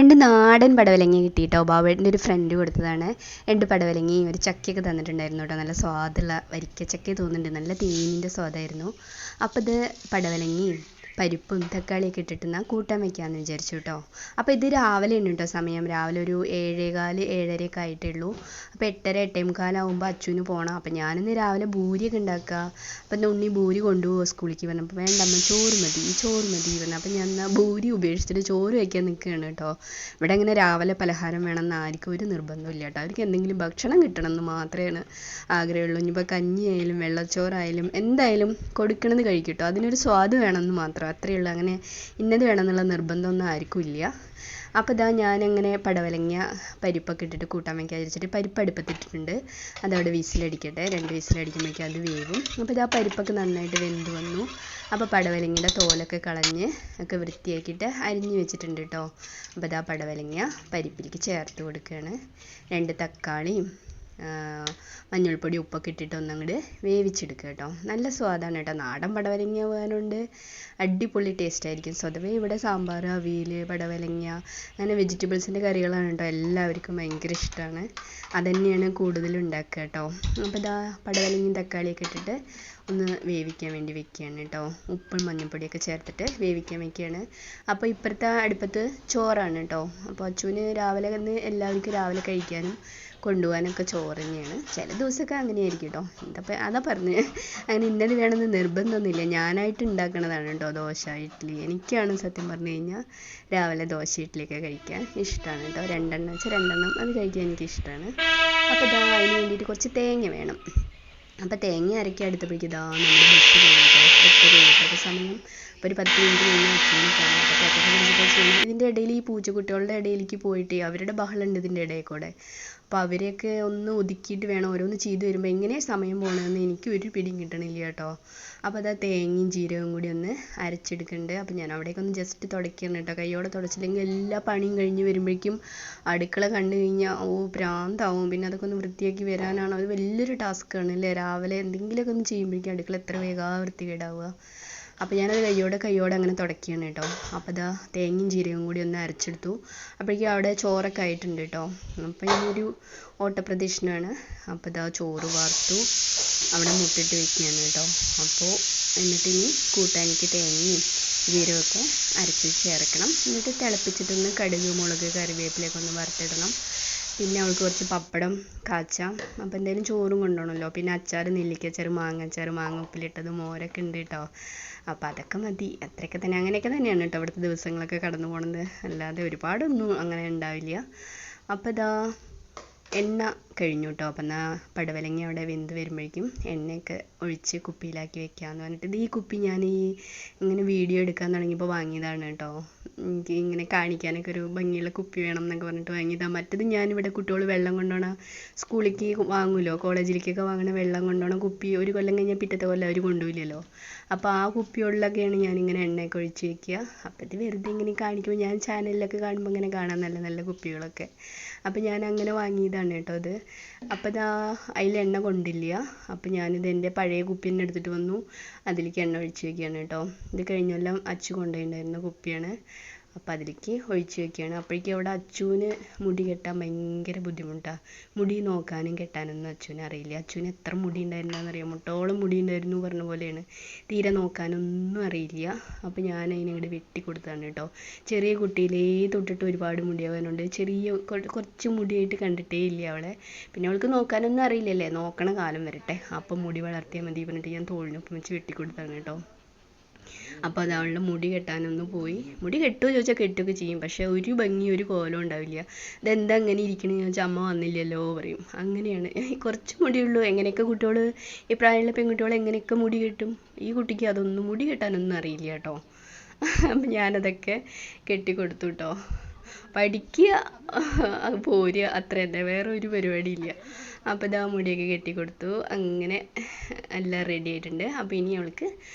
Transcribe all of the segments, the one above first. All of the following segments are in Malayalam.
രണ്ട് നാടൻ പടവലങ്ങ കിട്ടി കേട്ടോ. ബാബേട്ടൻ്റെ ഒരു ഫ്രണ്ട് കൊടുത്തതാണ്. രണ്ട് പടവലങ്ങയും ഒരു ചക്കയൊക്കെ തന്നിട്ടുണ്ടായിരുന്നു കേട്ടോ. നല്ല സ്വാദുള്ള വരിക്കച്ചക്ക തോന്നുന്നുണ്ട്. നല്ല തേനിൻ്റെ സ്വാദായിരുന്നു. അപ്പോൾ ഇത് പടവലങ്ങയും പരിപ്പും തക്കാളിയൊക്കെ ഇട്ടിട്ട് എന്നാൽ കൂട്ടാൻ വയ്ക്കാമെന്ന് വിചാരിച്ചു കേട്ടോ. അപ്പോൾ ഇത് രാവിലെ ഉണ്ട് കേട്ടോ സമയം. രാവിലെ ഒരു 7:15 7:30 ആയിട്ടേ ഉള്ളൂ. അപ്പോൾ 8:30 8:45 ആകുമ്പോൾ അച്ഛന് പോകണം. അപ്പോൾ ഞാനിന്ന് രാവിലെ ഭൂരിയൊക്കെ ഉണ്ടാക്കുക. അപ്പോൾ എൻ്റെ ഉണ്ണി ഭൂരി കൊണ്ടുപോകുമോ സ്കൂളിലേക്ക് പറഞ്ഞപ്പോൾ വേണ്ടമ്മ ചോറ് മതി പറഞ്ഞു. അപ്പോൾ ഞാൻ എന്നാൽ ഭൂരി ഉപേക്ഷിച്ചിട്ട് ചോറ് വയ്ക്കാൻ നിൽക്കുകയാണ് കേട്ടോ. ഇവിടെ ഇങ്ങനെ രാവിലെ പലഹാരം വേണമെന്ന് ആർക്കും ഒരു നിർബന്ധമില്ല കേട്ടോ. അവർക്ക് എന്തെങ്കിലും ഭക്ഷണം കിട്ടണം എന്ന് മാത്രമേ ആഗ്രഹമുള്ളൂ. ഇനിയിപ്പോൾ കഞ്ഞിയായാലും വെള്ളച്ചോറായാലും എന്തായാലും കൊടുക്കണമെന്ന് കഴിക്കും കേട്ടോ. അതിനൊരു സ്വാദ് വേണമെന്ന് മാത്രം, അത്രയേ ഉള്ളൂ. അങ്ങനെ ഇന്നത് വേണമെന്നുള്ള നിർബന്ധമൊന്നും ആർക്കും ഇല്ല. അപ്പോൾ ഇതാ ഞാനങ്ങനെ പടവലങ്ങ പരിപ്പൊക്കെ ഇട്ടിട്ട് കൂട്ടാൻ വയ്ക്കാൻ വിചാരിച്ചിട്ട് പരിപ്പ് അടുപ്പത്തിട്ടിട്ടുണ്ട്. അതവിടെ വിസിലടിക്കട്ടെ. 2 വിസിലടിക്കുമ്പോഴേക്കും അത് വേവും. അപ്പോൾ ഇതാ പരിപ്പൊക്കെ നന്നായിട്ട് വെന്ത് വന്നു. അപ്പോൾ പടവലങ്ങയുടെ തോലൊക്കെ കളഞ്ഞ് ഒക്കെ വൃത്തിയാക്കിയിട്ട് അരിഞ്ഞ് വെച്ചിട്ടുണ്ട് കേട്ടോ. അപ്പോൾ ഇതാ പടവലങ്ങ പരിപ്പിലേക്ക് ചേർത്ത് കൊടുക്കുകയാണ്. 2 തക്കാളിയും മഞ്ഞൾപ്പൊടി ഉപ്പൊക്കെ ഇട്ടിട്ട് ഒന്നങ്ങോട്ട് വേവിച്ചെടുക്കുക കേട്ടോ. നല്ല സ്വാദാണ് കേട്ടോ. നാടൻ പടവലങ്ങ പോകാനുണ്ട് അടിപൊളി ടേസ്റ്റ് ആയിരിക്കും. സ്വതവേ ഇവിടെ സാമ്പാർ, അവിയൽ, പടവലങ്ങ അങ്ങനെ വെജിറ്റബിൾസിൻ്റെ കറികളാണ് കേട്ടോ എല്ലാവർക്കും ഭയങ്കര ഇഷ്ടമാണ്. അതുതന്നെയാണ് കൂടുതലും ഉണ്ടാക്കുക കേട്ടോ. അപ്പോൾ ഇതാ പടവലങ്ങയും തക്കാളിയൊക്കെ ഇട്ടിട്ട് ഒന്ന് വേവിക്കാൻ വേണ്ടി വെക്കുകയാണ് കേട്ടോ. ഉപ്പും മഞ്ഞൾപ്പൊടിയൊക്കെ ചേർത്തിട്ട് വേവിക്കാൻ വെക്കുകയാണ്. അപ്പോൾ ഇപ്പുറത്തെ അടുപ്പത്ത് ചോറാണ് കേട്ടോ. അപ്പോൾ അച്ഛന് രാവിലെ എല്ലാവർക്കും രാവിലെ കഴിക്കാനും കൊണ്ടുപോകാനൊക്കെ ചോറ് തന്നെയാണ്. ചില ദിവസമൊക്കെ അങ്ങനെയായിരിക്കും കേട്ടോ. അതാ പറഞ്ഞ് അങ്ങനെ ഇന്നത് വേണമെന്ന് നിർബന്ധമൊന്നുമില്ല. ഞാനായിട്ട് ഉണ്ടാക്കണതാണ് കേട്ടോ ദോശ ഇഡ്ഡലി. എനിക്കാണ് സത്യം പറഞ്ഞു കഴിഞ്ഞാൽ രാവിലെ ദോശ ഇഡ്ഡലിയൊക്കെ കഴിക്കാൻ ഇഷ്ടമാണ് കേട്ടോ. 2 വെച്ചാൽ 2 അത് കഴിക്കാൻ എനിക്കിഷ്ടമാണ്. അപ്പോൾ ഇതാ അതിന് വേണ്ടിയിട്ട് കുറച്ച് തേങ്ങ വേണം. അപ്പോൾ തേങ്ങ അരക്കി എടുത്തപ്പോഴേക്കും ഇതാ നമ്മുടെ ബസ് കഴിഞ്ഞിട്ടോ. സമയം അപ്പോൾ ഒരു 10 മിനിറ്റ് കഴിഞ്ഞ് അച്ഛനും പോകണം. അപ്പോൾ പെട്ടെന്ന് വിളിച്ചിട്ട് ചെയ്യണം. ഇതിൻ്റെ ഇടയിൽ ഈ പൂച്ചക്കുട്ടികളുടെ ഇടയിലേക്ക് പോയിട്ട് അവരുടെ ബഹളമുണ്ട് ഇതിൻ്റെ ഇടയിൽ കൂടെ. അപ്പോൾ അവരെയൊക്കെ ഒന്ന് ഒതുക്കിയിട്ട് വേണം ഓരോന്ന് ചെയ്ത് വരുമ്പോൾ എങ്ങനെ സമയം പോകണമെന്ന് എനിക്ക് ഒരു പിടിയും കിട്ടണില്ല കേട്ടോ. അപ്പോൾ അതാ തേങ്ങയും ജീരകവും കൂടി ഒന്ന് അരച്ചെടുക്കുന്നുണ്ട്. അപ്പോൾ ഞാൻ അവിടേക്ക് ഒന്ന് ജസ്റ്റ് തുടയ്ക്കണം കേട്ടോ. കൈയോടെ തുടച്ചില്ലെങ്കിൽ എല്ലാ പണിയും കഴിഞ്ഞ് വരുമ്പോഴേക്കും അടുക്കള കണ്ടു കഴിഞ്ഞാൽ ഭ്രാന്താവും. പിന്നെ അതൊക്കെ ഒന്ന് വൃത്തിയാക്കി വരാനാണ് അത് വലിയൊരു ടാസ്ക്കാണ് അല്ലേ. രാവിലെ എന്തെങ്കിലുമൊക്കെ ഒന്ന് ചെയ്യുമ്പോഴേക്കും അടുക്കള എത്ര വേഗം വൃത്തികേടാവുക. അപ്പോൾ ഞാനത് കൈയോടെ അങ്ങനെ തുടയ്ക്കുകയാണ് കേട്ടോ. അപ്പോൾ ഇതാ തേങ്ങയും ജീരകവും കൂടി ഒന്ന് അരച്ചെടുത്തു. അപ്പോഴേക്കും അവിടെ ചോറൊക്കെ ആയിട്ടുണ്ട് കേട്ടോ. അപ്പോൾ ഇനിയൊരു ഓട്ടപ്രദക്ഷിണമാണ്. അപ്പോൾ ഇതാ ചോറ് വാർത്തു അവിടെ മുട്ടിട്ട് വെക്കുകയാണ് കേട്ടോ. അപ്പോൾ എന്നിട്ടിനി കൂട്ടാനിക്ക് തേങ്ങയും ജീരകമൊക്കെ അരച്ച് ചേർക്കണം. എന്നിട്ട് തിളപ്പിച്ചിട്ടൊന്ന് കടുക്, മുളക്, കറിവേപ്പിലയൊക്കെ ഒന്ന് വറുത്തിടണം. പിന്നെ അവൾക്ക് കുറച്ച് പപ്പടം കാച്ചാം. അപ്പോൾ എന്തായാലും ചോറും കൊണ്ടുപോകണമല്ലോ. പിന്നെ അച്ചാർ, നെല്ലിക്കച്ചാർ, മാങ്ങാച്ചാർ, മാങ്ങ ഉപ്പിലിട്ടത്, മോരൊക്കെ ഉണ്ട് കേട്ടോ. അപ്പോൾ അതൊക്കെ മതി. അത്രയൊക്കെ തന്നെ അങ്ങനെയൊക്കെ തന്നെയാണ് കേട്ടോ ഇവിടുത്തെ ദിവസങ്ങളൊക്കെ കടന്നു പോകുന്നത്. അല്ലാതെ ഒരുപാടൊന്നും അങ്ങനെ ഉണ്ടാവില്ല. അപ്പോൾ ഇതാ എണ്ണ കഴിഞ്ഞു കേട്ടോ. അപ്പം എന്നാൽ പടവലങ്ങ അവിടെ വെന്ത് വരുമ്പോഴേക്കും എണ്ണയൊക്കെ ഒഴിച്ച് കുപ്പിയിലാക്കി വെക്കാമെന്ന് പറഞ്ഞിട്ട് ഈ കുപ്പി ഞാൻ ഇങ്ങനെ വീഡിയോ എടുക്കാൻ തുടങ്ങിയപ്പോൾ വാങ്ങിയതാണ് കേട്ടോ. എനിക്ക് ഇങ്ങനെ കാണിക്കാനൊക്കെ ഒരു ഭംഗിയുള്ള കുപ്പി വേണം എന്നൊക്കെ പറഞ്ഞിട്ട് വാങ്ങിയതാണ്. മറ്റത് ഞാനിവിടെ കുട്ടികൾ വെള്ളം കൊണ്ടുപോകണ സ്കൂളിലേക്ക് വാങ്ങുമല്ലോ, കോളേജിലേക്കൊക്കെ വാങ്ങണ വെള്ളം കൊണ്ടുപോകണ കുപ്പി ഒരു കൊല്ലം കഴിഞ്ഞാൽ പിറ്റത്തെ കൊല്ലം അവർ കൊണ്ടുപോയില്ലല്ലോ. അപ്പോൾ ആ കുപ്പികളിലൊക്കെയാണ് ഞാനിങ്ങനെ എണ്ണയൊക്കെ ഒഴിച്ച് വെക്കുക. അപ്പോൾ ഇത് വെറുതെ ഇങ്ങനെ കാണിക്കുമ്പോൾ ഞാൻ ചാനലിലൊക്കെ കാണുമ്പോൾ ഇങ്ങനെ കാണാൻ നല്ല നല്ല കുപ്പികളൊക്കെ. അപ്പോൾ ഞാൻ അങ്ങനെ വാങ്ങിയതാണ് കേട്ടോ അത്. അപ്പോൾ ഇതാ അതിൽ എണ്ണ കൊണ്ടില്ല. അപ്പോൾ ഞാനിത് എൻ്റെ പഴയ കുപ്പി തന്നെ എടുത്തിട്ട് വന്നു. അതിലേക്ക് എണ്ണ ഒഴിച്ച് വയ്ക്കുകയാണ് കേട്ടോ. ഇത് കഴിഞ്ഞെല്ലാം അച്ചു കൊണ്ടുപോയിട്ടുണ്ടായിരുന്ന കുപ്പിയാണ്. അപ്പോൾ അതിലേക്ക് ഒഴിച്ച് വയ്ക്കുകയാണ്. അപ്പോഴേക്കും അവിടെ അച്ചുവിന് മുടി കെട്ടാൻ ഭയങ്കര ബുദ്ധിമുട്ടാണ്. മുടി നോക്കാനും കെട്ടാനൊന്നും അച്ചുവിന് അറിയില്ല. അച്ചുവിന് എത്ര മുടി ഉണ്ടായിരുന്നതെന്നറിയാം. മുട്ടോളം മുടി ഉണ്ടായിരുന്നു പറഞ്ഞ പോലെയാണ്. തീരെ നോക്കാനൊന്നും അറിയില്ല. അപ്പോൾ ഞാൻ അതിനങ്ങോട്ട് വെട്ടി കൊടുത്തതാണ് കേട്ടോ. ചെറിയ കുട്ടിയിലേ തൊട്ടിട്ട് ഒരുപാട് മുടിയാവാനുണ്ട്. കുറച്ച് മുടിയായിട്ട് കണ്ടിട്ടേ ഇല്ല അവളെ. പിന്നെ അവൾക്ക് നോക്കാനൊന്നും അറിയില്ലല്ലേ. നോക്കണ കാലം വരട്ടെ, അപ്പം മുടി വളർത്തിയാൽ മതി പറഞ്ഞിട്ട് ഞാൻ തോളിനൊപ്പം വെച്ച് വെട്ടി കൊടുത്താണ് കേട്ടോ. അപ്പോൾ അത് അവളുടെ മുടി കെട്ടാനൊന്ന് പോയി. മുടി കെട്ടുമോ ചോദിച്ചാൽ കെട്ടുകയൊക്കെ ചെയ്യും. പക്ഷേ ഒരു ഭംഗി ഒരു കോലം ഉണ്ടാവില്ല. ഇതെന്താ അങ്ങനെ ഇരിക്കണമെന്ന് ചോദിച്ചാൽ അമ്മ വന്നില്ലല്ലോ പറയും. അങ്ങനെയാണ്. കുറച്ച് മുടിയുള്ളൂ. എങ്ങനെയൊക്കെ കുട്ടികൾ ഈ പ്രായമുള്ള പെൺകുട്ടികൾ എങ്ങനെയൊക്കെ മുടി കെട്ടും. ഈ കുട്ടിക്ക് അതൊന്നും മുടി കെട്ടാനൊന്നും അറിയില്ല കേട്ടോ. അപ്പം ഞാനതൊക്കെ കെട്ടിക്കൊടുത്തു കേട്ടോ. പഠിക്കുക, പോരുക, അത്ര തന്നെ, വേറെ ഒരു പരിപാടിയില്ല. അപ്പോൾ ഇതാ മുടിയൊക്കെ കെട്ടിക്കൊടുത്തു. അങ്ങനെ എല്ലാം റെഡി ആയിട്ടുണ്ട്. അപ്പോൾ ഇനി അവൾക്ക്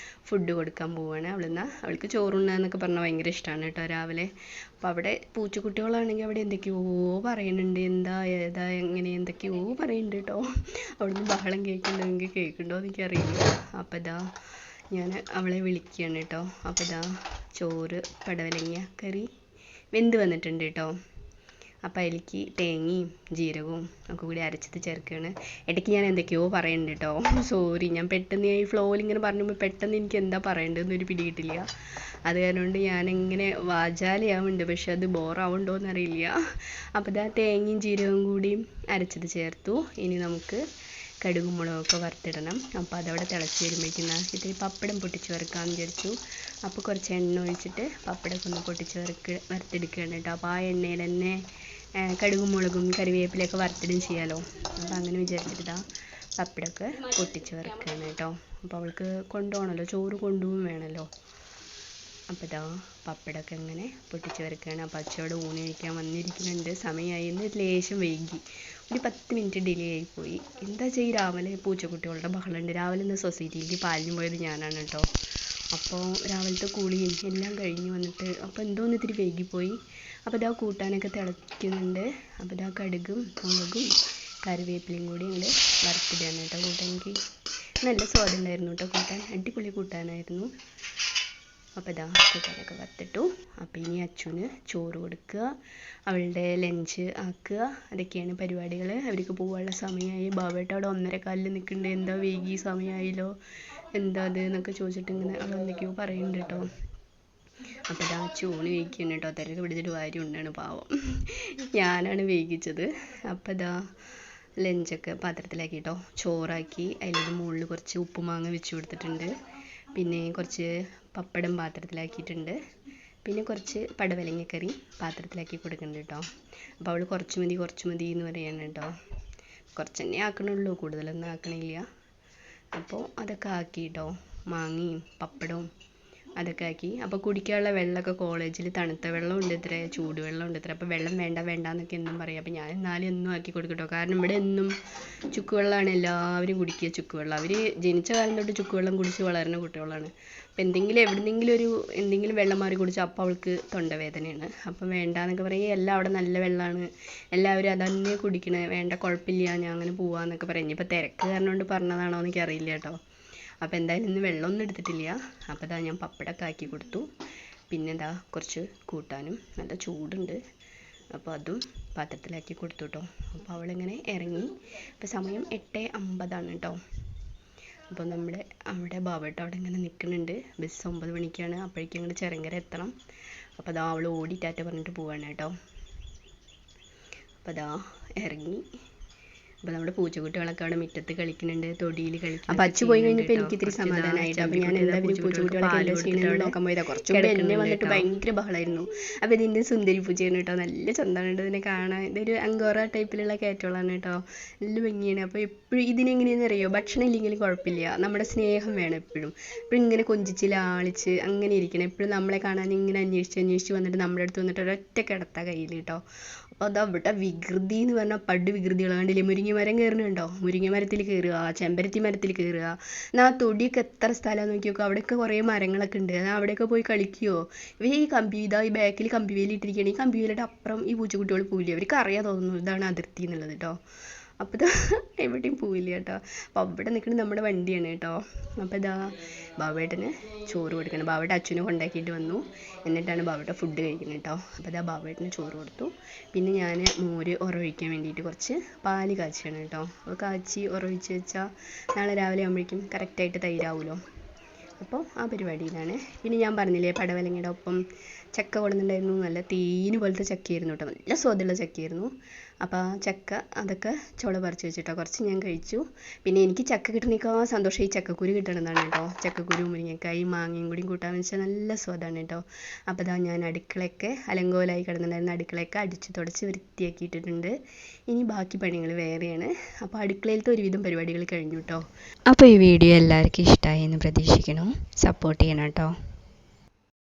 ഫുഡ് കൊടുക്കാൻ പോവുകയാണ്. അവൾക്ക് ചോറുണ്ണാന്നൊക്കെ പറഞ്ഞാൽ ഭയങ്കര ഇഷ്ടമാണ് കേട്ടോ രാവിലെ. അപ്പോൾ അവിടെ പൂച്ചക്കുട്ടികളാണെങ്കിൽ അവിടെ എന്തൊക്കെയോ പറയുന്നുണ്ട്. എന്താ ഏതാ എങ്ങനെ എന്തൊക്കെയോ പറയുന്നുണ്ട് കേട്ടോ. അവിടുന്ന് ബഹളം കേൾക്കുന്നുണ്ടെങ്കിൽ കേൾക്കുന്നുണ്ടോ എന്ന് എനിക്കറിയില്ല. അപ്പോൾ ഇതാ ഞാൻ അവളെ വിളിക്കുകയാണ് കേട്ടോ. അപ്പോൾ ഇതാ ചോറ്, പടവലങ്ങ കറി, വെന്ത് വന്നിട്ടുണ്ട് കേട്ടോ. അപ്പോൾ അതിലേക്ക് തേങ്ങയും ജീരകവും ഒക്കെ കൂടി അരച്ചത് ചേർക്കുകയാണ്. ഇടയ്ക്ക് ഞാൻ എന്തൊക്കെയോ പറയുന്നുണ്ട് കേട്ടോ, സോറി. ഞാൻ പെട്ടെന്ന് ഈ ഫ്ലോയിൽ ഇങ്ങനെ പറഞ്ഞപ്പോൾ പെട്ടെന്ന് എനിക്ക് എന്താ പറയേണ്ടതെന്നൊരു പിടി കിട്ടില്ല. അത് കാരണം കൊണ്ട് ഞാനിങ്ങനെ വാചാലയാവുന്നുണ്ട്, പക്ഷെ അത് ബോറാവുണ്ടോ എന്നറിയില്ല. അപ്പോൾ ഇതാ തേങ്ങയും ജീരകവും കൂടി അരച്ചത് ചേർത്തു. ഇനി നമുക്ക് കടുകും മുളകൊക്കെ വറുത്തിടണം. അപ്പോൾ അതവിടെ തിളച്ച് വരുമ്പോഴേക്കും ഇത്തിരി പപ്പടം പൊട്ടിച്ച് വറുക്കാമെന്ന് വിചാരിച്ചു. അപ്പോൾ കുറച്ച് എണ്ണ ഒഴിച്ചിട്ട് പപ്പടമൊക്കെ ഒന്ന് പൊട്ടിച്ച് വറുത്തെടുക്കുകയാണ് കേട്ടോ. അപ്പോൾ ആ എണ്ണയിൽ തന്നെ കടുകും മുളകും കറിവേപ്പിലയൊക്കെ വറുത്തിടും ചെയ്യാമല്ലോ. അപ്പോൾ അങ്ങനെ വിചാരിച്ചിട്ട് പപ്പടമൊക്കെ പൊട്ടിച്ച് വറുക്കുകയാണ് കേട്ടോ. അപ്പോൾ അവൾക്ക് കൊണ്ടുപോകണമല്ലോ, ചോറ് കൊണ്ടുപോകും വേണമല്ലോ. അപ്പോൾ പപ്പടമൊക്കെ ഇങ്ങനെ പൊട്ടിച്ച് വറുക്കുകയാണ്. അപ്പോൾ അച്ചയോട് ഊണ് കഴിക്കാൻ വന്നിരിക്കുന്നുണ്ട്. സമയമായി, ഇന്ന് ലേശം വൈകി, ഒരു 10 മിനിറ്റ് ഡിലേ ആയിപ്പോയി. എന്താ ചെയ്യുക, രാവിലെ പൂച്ചക്കുട്ടികളുടെ ബഹളമുണ്ട്. രാവിലെ ഇന്ന് സൊസൈറ്റിയിലേക്ക് പാലിന് പോയത് ഞാനാണ് കേട്ടോ. അപ്പോൾ രാവിലത്തെ കുളിയും എല്ലാം കഴിഞ്ഞ് വന്നിട്ട് അപ്പോൾ എന്തോന്ന് ഇത്തിരി വൈകിപ്പോയി. അപ്പോൾ കൂട്ടാനൊക്കെ തിളയ്ക്കുന്നുണ്ട്. അപ്പോൾ കടുകും മുളകും കറിവേപ്പിലയും കൂടി ഞങ്ങൾ വറുത്തിടുകയാണ് കേട്ടോ. കൂട്ടാനെനിക്ക് നല്ല സ്വാദുണ്ടായിരുന്നു കേട്ടോ. കൂട്ടാൻ അടിപൊളി കൂട്ടാനായിരുന്നു. അപ്പോൾ കൂട്ടാനൊക്കെ വറുത്തിട്ടു. അപ്പോൾ ഇനി അച്ചുവിന് ചോറ് കൊടുക്കുക, അവളുടെ ലഞ്ച് ആക്കുക, അതൊക്കെയാണ് പരിപാടികൾ. അവർക്ക് പോകാനുള്ള സമയമായി. ബാബേട്ട അവിടെ 1:15 നിൽക്കുന്നുണ്ട്. എന്താ വൈകി, സമയമായല്ലോ, എന്താ അത് എന്നൊക്കെ ചോദിച്ചിട്ട് ഇങ്ങനെ അവൾ എന്തൊക്കെയോ പറയുന്നുണ്ട് കേട്ടോ. അപ്പോൾ ചൂണ് വൈകിക്കുന്നു കേട്ടോ. തിരക്ക് പിടിച്ചിട്ട് കാര്യം ഉണ്ടാണ്, പാവം, ഞാനാണ് വൈകിച്ചത്. അപ്പോൾ ലഞ്ചൊക്കെ പാത്രത്തിലാക്കി കേട്ടോ. ചോറാക്കി അതിൻ്റെ മുകളിൽ കുറച്ച് ഉപ്പുമാങ്ങ വെച്ച് കൊടുത്തിട്ടുണ്ട്. പിന്നെ കുറച്ച് പപ്പടം പാത്രത്തിലാക്കിയിട്ടുണ്ട്. പിന്നെ കുറച്ച് പടവലങ്ങക്കറി പാത്രത്തിലാക്കി കൊടുക്കുന്നുണ്ട് കേട്ടോ. അപ്പോൾ അവൾ കുറച്ച് മതി എന്ന് പറയാണ് കേട്ടോ. കുറച്ച് തന്നെ ആക്കണുള്ളൂ, കൂടുതലൊന്നും ആക്കണില്ല. അപ്പോൾ അതൊക്കെ ആക്കി കേട്ടോ. മാങ്ങയും പപ്പടവും അതൊക്കെ ആക്കി. അപ്പോൾ കുടിക്കാനുള്ള വെള്ളമൊക്കെ കോളേജിൽ തണുത്ത വെള്ളം ഉണ്ട് ഇത്ര, ചൂടുവെള്ളം ഉണ്ട് ഇത്ര. അപ്പോൾ വെള്ളം വേണ്ട എന്നൊക്കെ എന്നും പറയും. അപ്പോൾ ഞാൻ എന്നാലും എന്നും ആക്കി കൊടുക്കും കേട്ടോ. കാരണം ഇവിടെ എന്നും ചുക്കുവെള്ളമാണ് എല്ലാവരും കുടിക്കുക, ചുക്കുവെള്ളം. അവർ ജനിച്ച കാലം തൊട്ട് ചുക്കുവെള്ളം കുടിച്ച് വളരുന്ന കുട്ടികളാണ്. അപ്പോൾ എന്തെങ്കിലും വെള്ളം മാറി കുടിച്ചാൽ അപ്പോൾ അവൾക്ക് തൊണ്ടവേദനയാണ്. അപ്പം വേണ്ടാന്നൊക്കെ പറയും. എല്ലാം അവിടെ നല്ല വെള്ളമാണ്, എല്ലാവരും അതന്നെ കുടിക്കണേ, വേണ്ട കുഴപ്പമില്ല, ഞാൻ അങ്ങനെ പോവാന്നൊക്കെ പറയും. ഇപ്പോൾ തിരക്ക് കാരണം കൊണ്ട് പറഞ്ഞതാണോ എന്ന് എനിക്കറിയില്ല കേട്ടോ. അപ്പോൾ എന്തായാലും ഇന്ന് വെള്ളമൊന്നും എടുത്തിട്ടില്ല. അപ്പോൾ ഞാൻ പപ്പടമൊക്കെ ആക്കി കൊടുത്തു. പിന്നെ കുറച്ച് കൂട്ടാനും നല്ല ചൂടുണ്ട്, അപ്പോൾ അതും പാത്രത്തിലാക്കി കൊടുത്തു കേട്ടോ. അപ്പോൾ അവളിങ്ങനെ ഇറങ്ങി. അപ്പോൾ സമയം 8:50 കേട്ടോ. അപ്പോൾ അവിടെ ബാബേട്ട അവിടെ ഇങ്ങനെ നിൽക്കുന്നുണ്ട്. ബസ് 9 മണിക്കാണ്. അപ്പോഴേക്കും അങ്ങോട്ട് ചെറങ്കര എത്തണം. അപ്പോൾ അവൾ ഓടിറ്റാറ്റ പറഞ്ഞിട്ട് പോവാണ് കേട്ടോ. അപ്പോൾ ഇറങ്ങി. അപ്പോൾ നമ്മുടെ പൂച്ചക്കുട്ടികളൊക്കെ അവിടെ മുറ്റത്ത് കളിക്കുന്നുണ്ട്, തൊടിയിൽ കളിക്കുന്നു. അപ്പോൾ അച്ചു പോയി കഴിഞ്ഞപ്പോൾ എനിക്ക് ഇത്തിരി സമാധാനമായിട്ട്. അപ്പോൾ ഞാൻ എല്ലാവരും പൂച്ചക്കുട്ടികളൊക്കെ എന്താ ചെയ്യുന്നത് നോക്കാൻ പോയതാണ്. കുറച്ച് മുമ്പ് എന്നെ വന്നിട്ട് ഭയങ്കര ബഹളമായിരുന്നു. അപ്പോൾ ഇതിൻ്റെ സുന്ദരി പൂച്ചയാണ് കേട്ടോ. നല്ല ചന്തമാണ് ഇതിനെ കാണാൻ. ഇതൊരു അങ്കോറ ടൈപ്പിലുള്ള കയറ്റങ്ങളാണ് കേട്ടോ. നല്ല ഭംഗിയാണ്. അപ്പോൾ എപ്പോഴും ഇതിനെങ്ങനെയാണെന്ന് അറിയോ, ഭക്ഷണം ഇല്ലെങ്കിലും കുഴപ്പമില്ല, നമ്മുടെ സ്നേഹം വേണം എപ്പോഴും. എപ്പോഴും ഇങ്ങനെ കൊഞ്ചിച്ച് ലാളിച്ച് അങ്ങനെ ഇരിക്കണം. എപ്പോഴും നമ്മളെ കാണാൻ ഇങ്ങനെ അന്വേഷിച്ച് വന്നിട്ട് നമ്മുടെ അടുത്ത് വന്നിട്ട് ഒരൊറ്റ കിടത്ത കയ്യിൽ കേട്ടോ. അപ്പോൾ അവിടെ വികൃതി എന്ന് പറഞ്ഞാൽ പണ്ട് വികൃതികൾ കണ്ടില്ലേ. മുരിങ്ങമരം കയറുന്നുണ്ടോ, മുരിങ്ങമരത്തിൽ കയറുക, ചെമ്പരത്തി മരത്തിൽ കയറുക. ആ തൊടിയൊക്കെ എത്ര സ്ഥലം നോക്കി നോക്കുക. അവിടെയൊക്കെ കുറേ മരങ്ങളൊക്കെ ഉണ്ട്. അവിടെയൊക്കെ പോയി കളിക്കുമോ. ഇവർ ഈ ബാക്കിൽ കമ്പി വേലി ഇട്ടിരിക്കുകയാണ്. ഈ കമ്പി വേലിയുടെ അപ്പുറം ഈ പൂച്ചക്കുട്ടികൾ പോവില്ല. അവർക്ക് അറിയാൻ തോന്നുന്നു ഇതാണ് അതിർത്തി എന്നുള്ളത് കേട്ടോ. അപ്പോൾ എവിടെയും പോവില്ല കേട്ടോ. അപ്പോൾ അവിടെ നിൽക്കുന്നത് നമ്മുടെ വണ്ടിയാണ് കേട്ടോ. അപ്പോൾ ബാബേട്ടന് ചോറ് കൊടുക്കണം. ബാബേട്ട അച്ഛനെ കൊണ്ടാക്കിയിട്ട് വന്നു. എന്നിട്ടാണ് ബാബേട്ട ഫുഡ് കഴിക്കുന്നത് കേട്ടോ. അപ്പോൾ ബാബേട്ടന് ചോറ് കൊടുത്തു. പിന്നെ ഞാൻ മോര് ഉറവിക്കാൻ വേണ്ടിയിട്ട് കുറച്ച് പാല് കാച്ചിയാണ് കേട്ടോ. അപ്പോൾ കാച്ചി ഉറവിച്ച് വെച്ചാൽ നാളെ രാവിലെ ആകുമ്പോഴേക്കും കറക്റ്റായിട്ട് തൈരാവുമല്ലോ. അപ്പോൾ ആ പരിപാടിയിലാണ്. പിന്നെ ഞാൻ പറഞ്ഞില്ലേ പടവലങ്ങയുടെ ഒപ്പം ചക്ക കൊണ്ടുവന്നിട്ടുണ്ടായിരുന്നു. നല്ല തേന് പോലത്തെ ചക്കയായിരുന്നു കേട്ടോ. നല്ല സ്വാദുള്ള ചക്കയായിരുന്നു. അപ്പോൾ ആ ചക്ക അതൊക്കെ ചുള പറിച്ച് വെച്ചിട്ടോ കുറച്ച് ഞാൻ കഴിച്ചു. പിന്നെ എനിക്ക് ചക്ക കിട്ടണേക്കാൾ സന്തോഷം ഈ ചക്കക്കുരു കിട്ടണമെന്നാണ് കേട്ടോ. ചക്കക്കുരു മുരിങ്ങക്കായും മാങ്ങയും കൂടി കൂട്ടാൻ വെച്ചാൽ നല്ല സ്വാദാണ് കേട്ടോ. അപ്പോൾ ഞാൻ അടുക്കളയൊക്കെ അലങ്കോലായി കിടന്നിട്ടുണ്ടായിരുന്ന അടുക്കളയൊക്കെ അടിച്ച് തുടച്ച് വൃത്തിയാക്കിയിട്ടിട്ടുണ്ട്. ഇനി ബാക്കി പണികൾ വേറെയാണ്. അപ്പോൾ അടുക്കളയിലത്തെ ഒരുവിധം പരിപാടികൾ കഴിഞ്ഞു കേട്ടോ. അപ്പോൾ ഈ വീഡിയോ എല്ലാവർക്കും ഇഷ്ടമായി എന്ന് പ്രതീക്ഷിക്കണം. സപ്പോർട്ട് ചെയ്യണം കേട്ടോ.